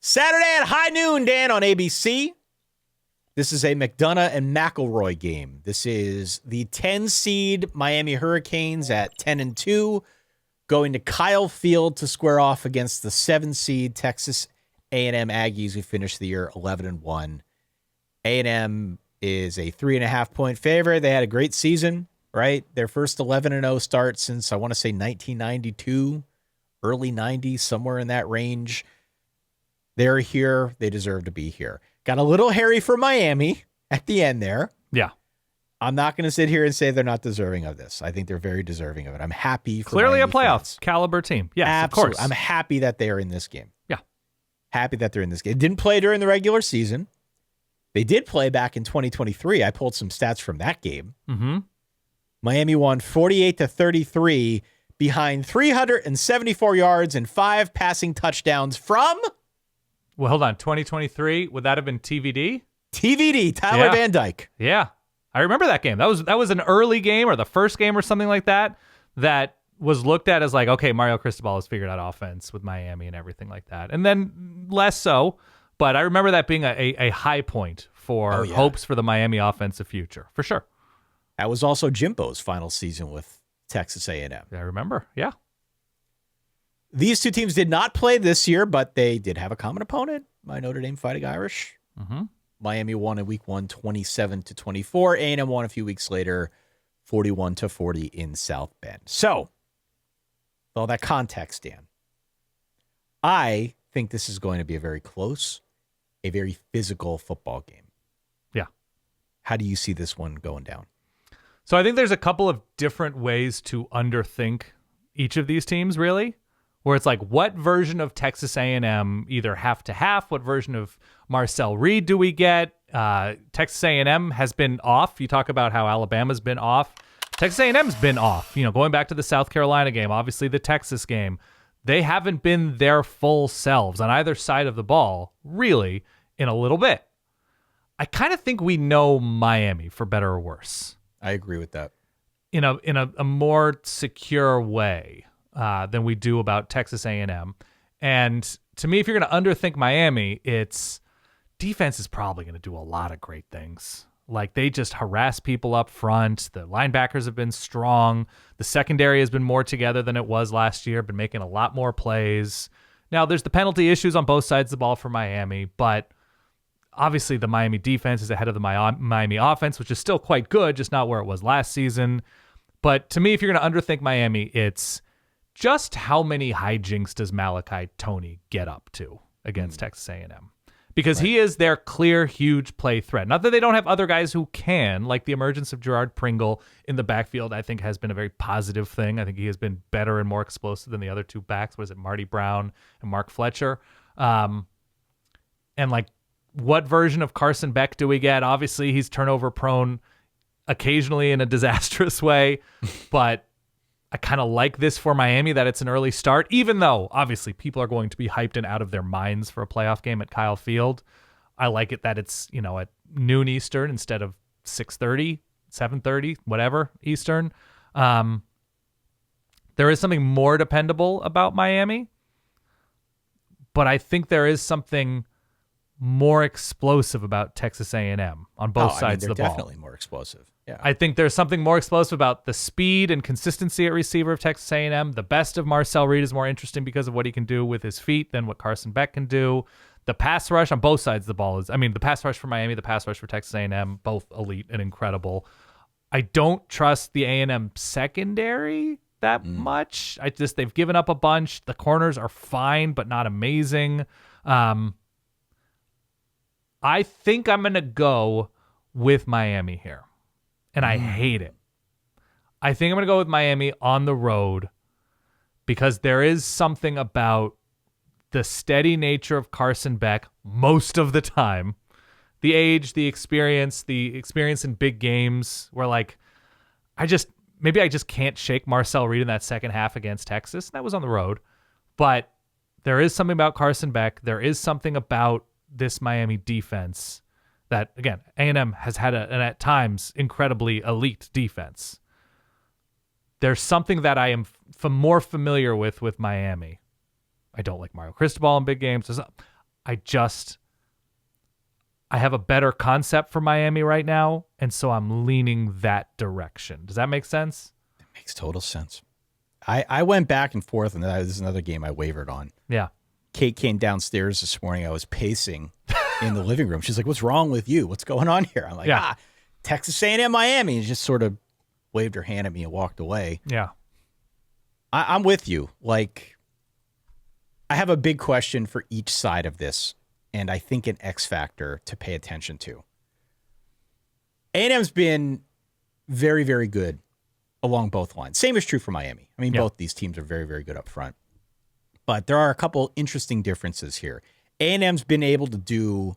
Saturday at high noon, Dan, on ABC. This is a McDonough and McElroy game. This is the 10 seed Miami Hurricanes at 10-2, going to Kyle Field to square off against the 7 seed Texas A&M Aggies, who finished the year 11-1. A&M is a 3.5-point favorite. They had a great season, right? Their first 11-0 start since, I want to say, 1992, early 90s, somewhere in that range. They're here. They deserve to be here. Got a little hairy for Miami at the end there. Yeah. I'm not going to sit here and say they're not deserving of this. I think they're very deserving of it. I'm happy for Clearly Miami a playoff fans. caliber team. Yes, absolutely. Of course. I'm happy that they are in this game. Yeah. Happy that they're in this game. Didn't play during the regular season. They did play back in 2023. I pulled some stats from that game. Mm-hmm. Miami won 48-33 behind 374 yards and 5 passing touchdowns from... Well, hold on. 2023, would that have been TVD? TVD, Tyler Van Dyke. Yeah. I remember that game. That was an early game or the first game or something like that was looked at as like, okay, Mario Cristobal has figured out offense with Miami and everything like that. And then less so, but I remember that being a high point for hopes for the Miami offensive future, for sure. That was also Jimbo's final season with Texas A&M. I remember, yeah. These two teams did not play this year, but they did have a common opponent, my Notre Dame Fighting Irish. Mm-hmm. Miami won in week 1, 27-24. A&M won a few weeks later, 41-40 in South Bend. So, with all that context, Dan, I think this is going to be a very close, a very physical football game. Yeah. How do you see this one going down? So I think there's a couple of different ways to underthink each of these teams, really. Where it's like, what version of Texas A&M, either half to half, what version of Marcel Reed do we get? Texas A&M has been off. You talk about how Alabama's been off. Texas A&M's been off. You know, going back to the South Carolina game, obviously the Texas game, they haven't been their full selves on either side of the ball, really, in a little bit. I kind of think we know Miami, for better or worse. I agree with that. In a more secure way. Than we do about Texas A&M. And to me, if you're going to underthink Miami, it's defense is probably going to do a lot of great things. Like, they just harass people up front. The linebackers have been strong. The secondary has been more together than it was last year, been making a lot more plays. Now, there's the penalty issues on both sides of the ball for Miami, but obviously the Miami defense is ahead of the Miami offense, which is still quite good, just not where it was last season. But to me, if you're going to underthink Miami, it's just how many hijinks does Malachi Toney get up to against Texas A&M? Because he is their clear, huge play threat. Not that they don't have other guys who can, like the emergence of Gerard Pringle in the backfield, I think has been a very positive thing. I think he has been better and more explosive than the other two backs. Was it Marty Brown and Mark Fletcher? And like, what version of Carson Beck do we get? Obviously, he's turnover prone occasionally in a disastrous way, but I kind of like this for Miami, that it's an early start, even though obviously people are going to be hyped and out of their minds for a playoff game at Kyle Field. I like it that it's, you know, at noon Eastern instead of 6:30, 7:30, whatever Eastern. There is something more dependable about Miami, but I think there is something more explosive about Texas A&M on both sides of the ball. Definitely more explosive. Yeah. I think there's something more explosive about the speed and consistency at receiver of Texas A&M. The best of Marcel Reed is more interesting because of what he can do with his feet than what Carson Beck can do. The pass rush on both sides of the ball is, the pass rush for Miami, the pass rush for Texas A&M, both elite and incredible. I don't trust the A&M secondary that much. They've given up a bunch. The corners are fine, but not amazing. I think I'm going to go with Miami here. And I hate it. I think I'm going to go with Miami on the road because there is something about the steady nature of Carson Beck most of the time. The age, the experience in big games where, like, I just can't shake Marcel Reed in that second half against Texas. That was on the road. But there is something about Carson Beck. There is something about this Miami defense that, again, A&M has had an at times incredibly elite defense. There's something that I am more familiar with Miami. I don't like Mario Cristobal in big games. I have a better concept for Miami right now, and so I'm leaning that direction. Does that make sense? It makes total sense. I went back and forth, and this is another game I wavered on. Yeah. Kate came downstairs this morning. I was pacing in the living room. She's like, "What's wrong with you? What's going on here?" I'm like, Texas A&M Miami. And just sort of waved her hand at me and walked away. Yeah. I'm with you. Like, I have a big question for each side of this, and I think an X factor to pay attention to. A&M's been very, very good along both lines. Same is true for Miami. I mean, both these teams are very, very good up front. But there are a couple interesting differences here. A&M's been able to do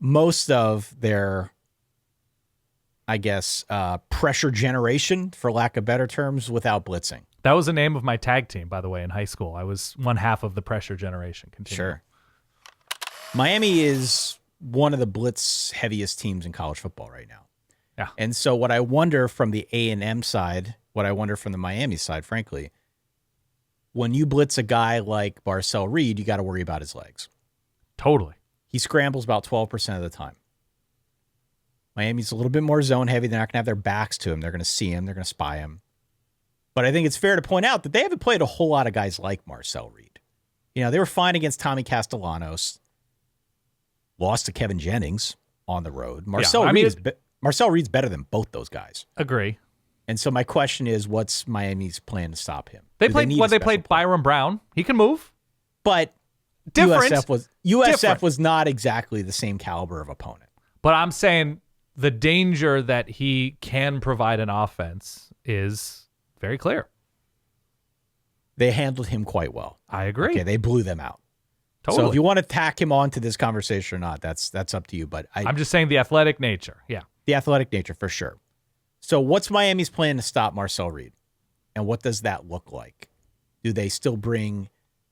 most of their, I guess, pressure generation, for lack of better terms, without blitzing. That was the name of my tag team, by the way, in high school. I was one half of the pressure generation. Continue. Sure. Miami is one of the blitz heaviest teams in college football right now. Yeah. And so what I wonder from the A&M side, what I wonder from the Miami side, frankly, when you blitz a guy like Marcel Reed, you got to worry about his legs. Totally. He scrambles about 12% of the time. Miami's a little bit more zone heavy. They're not going to have their backs to him. They're going to see him. They're going to spy him. But I think it's fair to point out that they haven't played a whole lot of guys like Marcel Reed. You know, they were fine against Tommy Castellanos, lost to Kevin Jennings on the road. Marcel Reed's better than both those guys. Agree. And so my question is, what's Miami's plan to stop him? They played Byron Brown. He can move. But Different. USF was not exactly the same caliber of opponent. But I'm saying the danger that he can provide an offense is very clear. They handled him quite well. I agree. Okay, they blew them out. Totally. So if you want to tack him onto this conversation or not, that's up to you. But I'm just saying the athletic nature. Yeah. The athletic nature for sure. So what's Miami's plan to stop Marcel Reed? And what does that look like? Do they still bring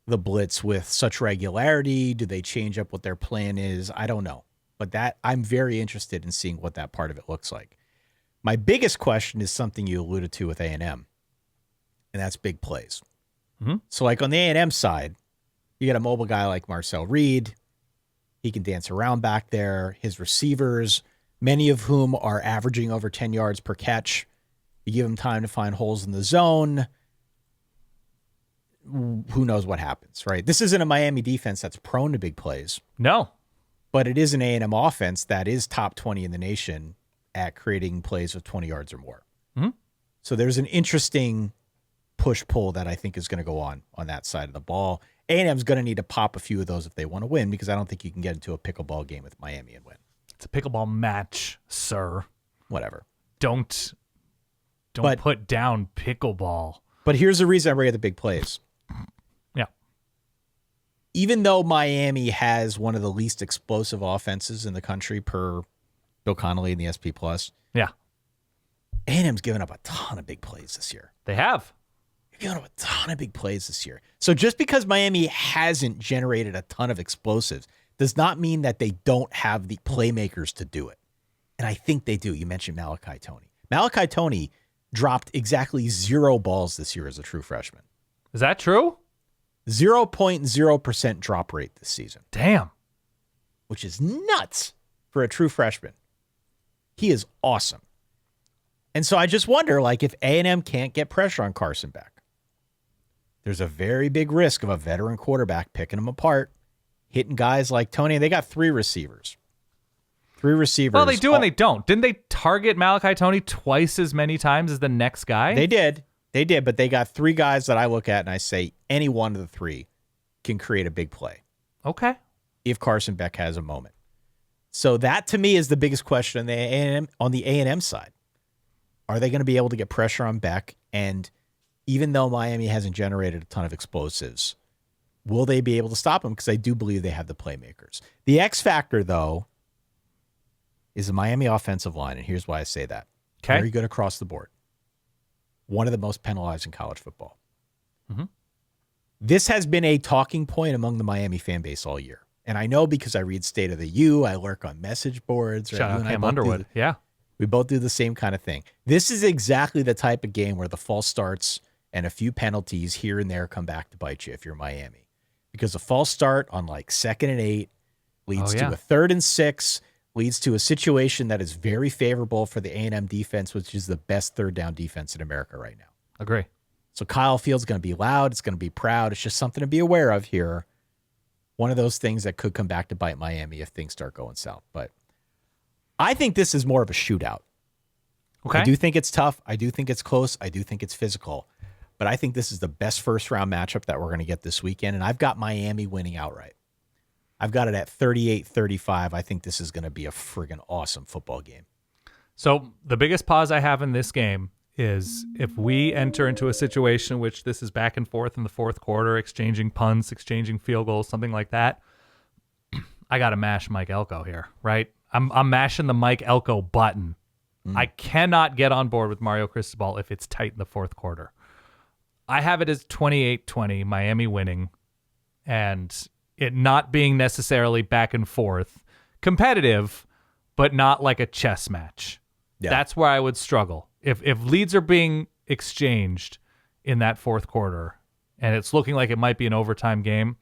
the blitz with such regularity? Do they change up what their plan is? I don't know. But that I'm very interested in seeing what that part of it looks like. My biggest question is something you alluded to with A&M, and that's big plays. Mm-hmm. So like on the A&M side, you got a mobile guy like Marcel Reed. He can dance around back there. His receivers, many of whom are averaging over 10 yards per catch. You give him time to find holes in the zone. Who knows what happens, right? This isn't a Miami defense that's prone to big plays. No. But it is an A&M offense that is top 20 in the nation at creating plays of 20 yards or more. Mm-hmm. So there's an interesting push-pull that I think is going to go on that side of the ball. A&M's going to need to pop a few of those if they want to win, because I don't think you can get into a pickleball game with Miami and win. It's a pickleball match, sir. Whatever. Don't put down pickleball. But here's the reason I bring up the big plays. Yeah. Even though Miami has one of the least explosive offenses in the country per Bill Connolly in the SP+, yeah, A&M's given up a ton of big plays this year. They have. They've given up a ton of big plays this year. So just because Miami hasn't generated a ton of explosives does not mean that they don't have the playmakers to do it. And I think they do. You mentioned Malachi Toney. Malachi Toney dropped exactly 0 balls this year as a true freshman. Is that true? 0.0% drop rate this season. Damn. Which is nuts for a true freshman. He is awesome. And so I just wonder, like, if A&M can't get pressure on Carson Beck, there's a very big risk of a veteran quarterback picking him apart, hitting guys like Toney. They got 3 receivers. 3 receivers. Well, they do and they don't. Didn't they target Malachi Toney twice as many times as the next guy? They did. They did, but they got 3 guys that I look at and I say any one of the 3 can create a big play. Okay. If Carson Beck has a moment. So that to me is the biggest question on the A&M side. Are they going to be able to get pressure on Beck? And even though Miami hasn't generated a ton of explosives, will they be able to stop him? Because I do believe they have the playmakers. The X factor, though, is the Miami offensive line, and here's why I say that. Okay. Very good across the board. One of the most penalized in college football. Mm-hmm. This has been a talking point among the Miami fan base all year. And I know because I read State of the U, I lurk on message boards. Shout out Cam Underwood. Yeah. We both do the same kind of thing. This is exactly the type of game where the false starts and a few penalties here and there come back to bite you if you're Miami. because a false start on like 2nd and 8 leads Oh, yeah. to a 3rd and 6, leads to a situation that is very favorable for the A&M defense, which is the best 3rd down defense in America right now. Agree. So Kyle Field's going to be loud. It's going to be proud. It's just something to be aware of here. One of those things that could come back to bite Miami if things start going south. But I think this is more of a shootout. Okay. I do think it's tough. I do think it's close. I do think it's physical. But I think this is the best first-round matchup that we're going to get this weekend, and I've got Miami winning outright. I've got it at 38-35. I think this is going to be a friggin' awesome football game. So the biggest pause I have in this game is if we enter into a situation in which this is back and forth in the fourth quarter, exchanging punts, exchanging field goals, something like that, I got to mash Mike Elko here, right? I'm mashing the Mike Elko button. I cannot get on board with Mario Cristobal if it's tight in the fourth quarter. I have it as 28-20, Miami winning, and it not being necessarily back and forth, competitive, but not like a chess match. Yeah. That's where I would struggle. If leads are being exchanged in that fourth quarter, and it's looking like it might be an overtime game,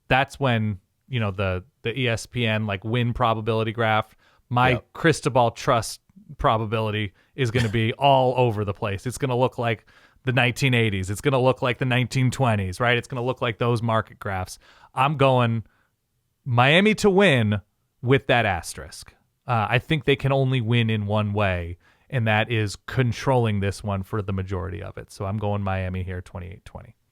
that's when, you know, the ESPN like win probability graph, my Cristobal trust probability is going to be all over the place. It's going to look like the 1980s. It's going to look like the 1920s, right? It's going to look like those market graphs. I'm going Miami to win with that asterisk. I think they can only win in one way, and that is controlling this one for the majority of it. So I'm going Miami here, 28-20.